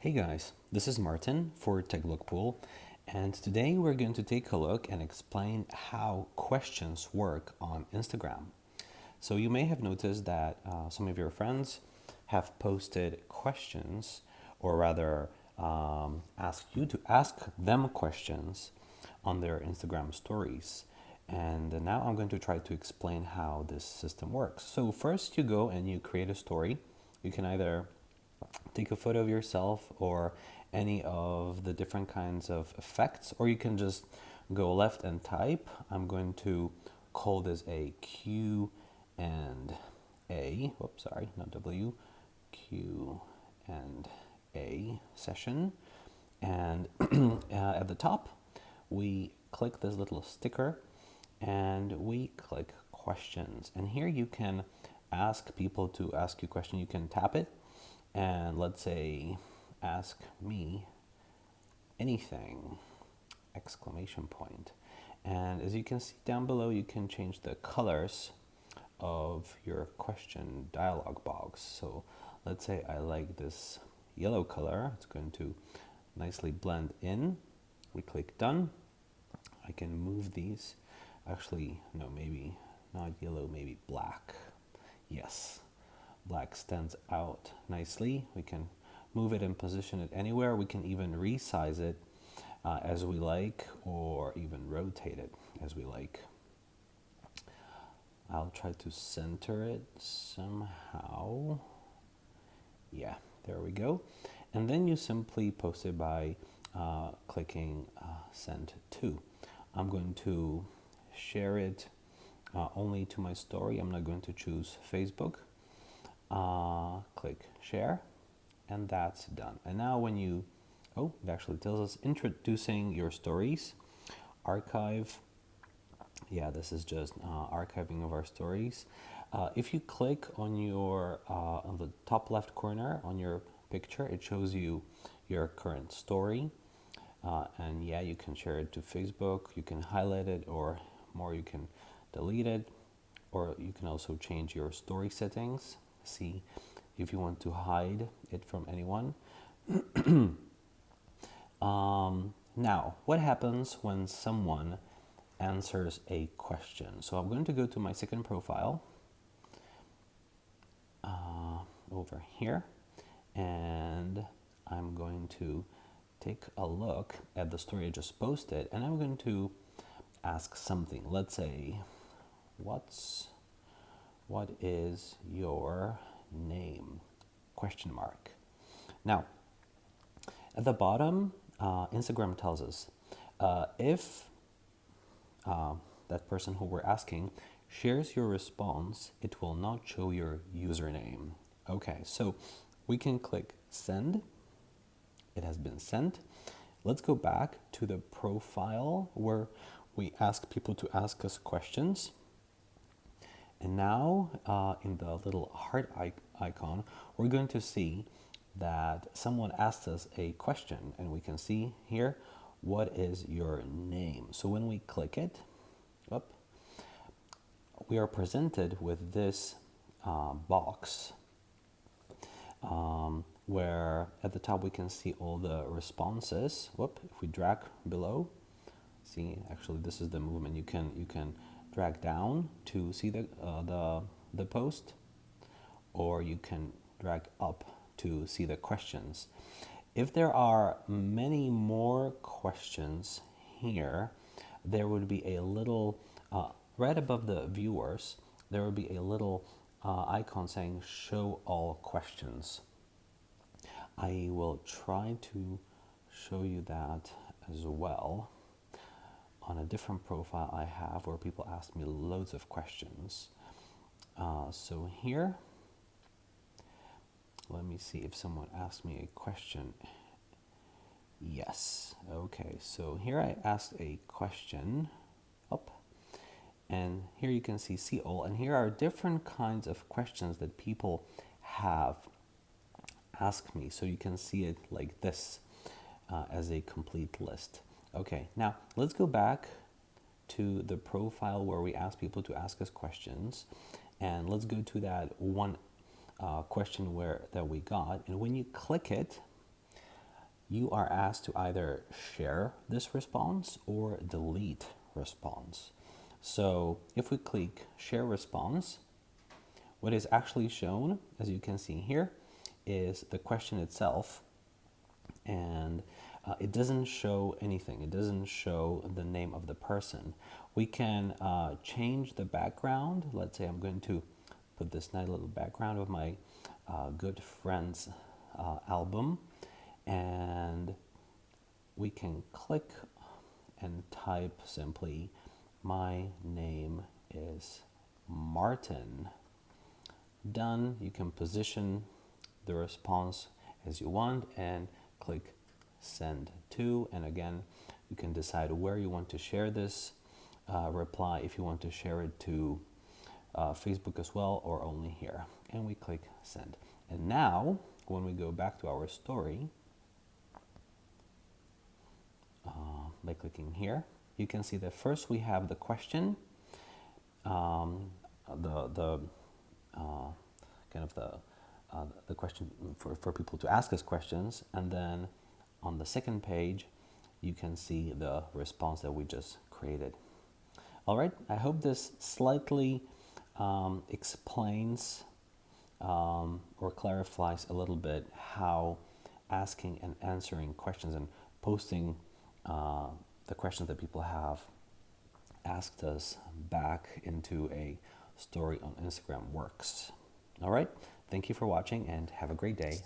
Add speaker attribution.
Speaker 1: Hey guys, this is Martin for TechLookPool, and today we're going to take a look and explain how questions work on Instagram. So you may have noticed that some of your friends have posted questions, or rather asked you to ask them questions on their Instagram stories. And now I'm going to try to explain how this system works. So first you go and you create a story. You can either take a photo of yourself or any of the different kinds of effects, or you can just go left and type. I'm going to call this a Q and A. Whoops, sorry, not W. Q and A session. And at the top, we click this little sticker and we click questions. And here you can ask people to ask you a question. You can tap it and let's say, ask me anything, exclamation point. And as you can see down below, you can change the colors of your question dialog box. So let's say I like this yellow color. It's going to nicely blend in. We click done. I can move these. Actually, no, maybe not yellow, maybe black. Yes, black stands out nicely. We can move it and position it anywhere. We can even resize it as we like, or even rotate it as we like. I'll try to center it somehow. Yeah, there we go. And then you simply post it by clicking send to. I'm going to share it only to my story. I'm not going to choose Facebook. Click share, and that's done. And now when you, it actually tells us introducing your stories, archive. Yeah, this is just archiving of our stories. If you click on your on the top left corner on your picture, it shows you your current story. And yeah, you can share it to Facebook, you can highlight it, or more, you can delete it, or you can also change your story settings. See if you want to hide it from anyone. Now, what happens when someone answers a question? So I'm going to go to my second profile over here, and I'm going to take a look at the story I just posted, and I'm going to ask something. Let's say, what is your name? Question mark. Now, at the bottom, Instagram tells us if that person who we're asking shares your response, it will not show your username. Okay, so we can click send. It has been sent. Let's go back to the profile where we ask people to ask us questions. And now in the little heart icon, we're going to see that someone asked us a question, and we can see here, what is your name? So when we click it, we are presented with this box where at the top we can see all the responses. If we drag below, see, actually this is the movement. You can drag down to see the post, or you can drag up to see the questions. If there are many more questions here, there would be a little right above the viewers, there will be a little icon saying show all questions. I will try to show you that as well on a different profile I have where people ask me loads of questions. So here, let me see if someone asked me a question. Yes, okay, so here I asked a question, and here you can see all, and here are different kinds of questions that people have asked me. So you can see it like this as a complete list. Okay, now let's go back to the profile where we ask people to ask us questions, and let's go to that one question that we got. And when you click it, you are asked to either share this response or delete response. So if we click share response, what is actually shown, as you can see here, is the question itself, and it doesn't show anything. It doesn't show the name of the person. We can change the background. Let's say I'm going to put this nice little background of my good friends album, and we can click and type simply, my name is Martin. Done. You can position the response as you want and click send to, and again you can decide where you want to share this reply, if you want to share it to Facebook as well or only here, and we click send. And now when we go back to our story, by clicking here, you can see that first we have the question, the kind of the question for people to ask us questions, and then on the second page you can see the response that we just created. All right, I hope this slightly explains or clarifies a little bit how asking and answering questions and posting the questions that people have asked us back into a story on Instagram works. All right, thank you for watching and have a great day.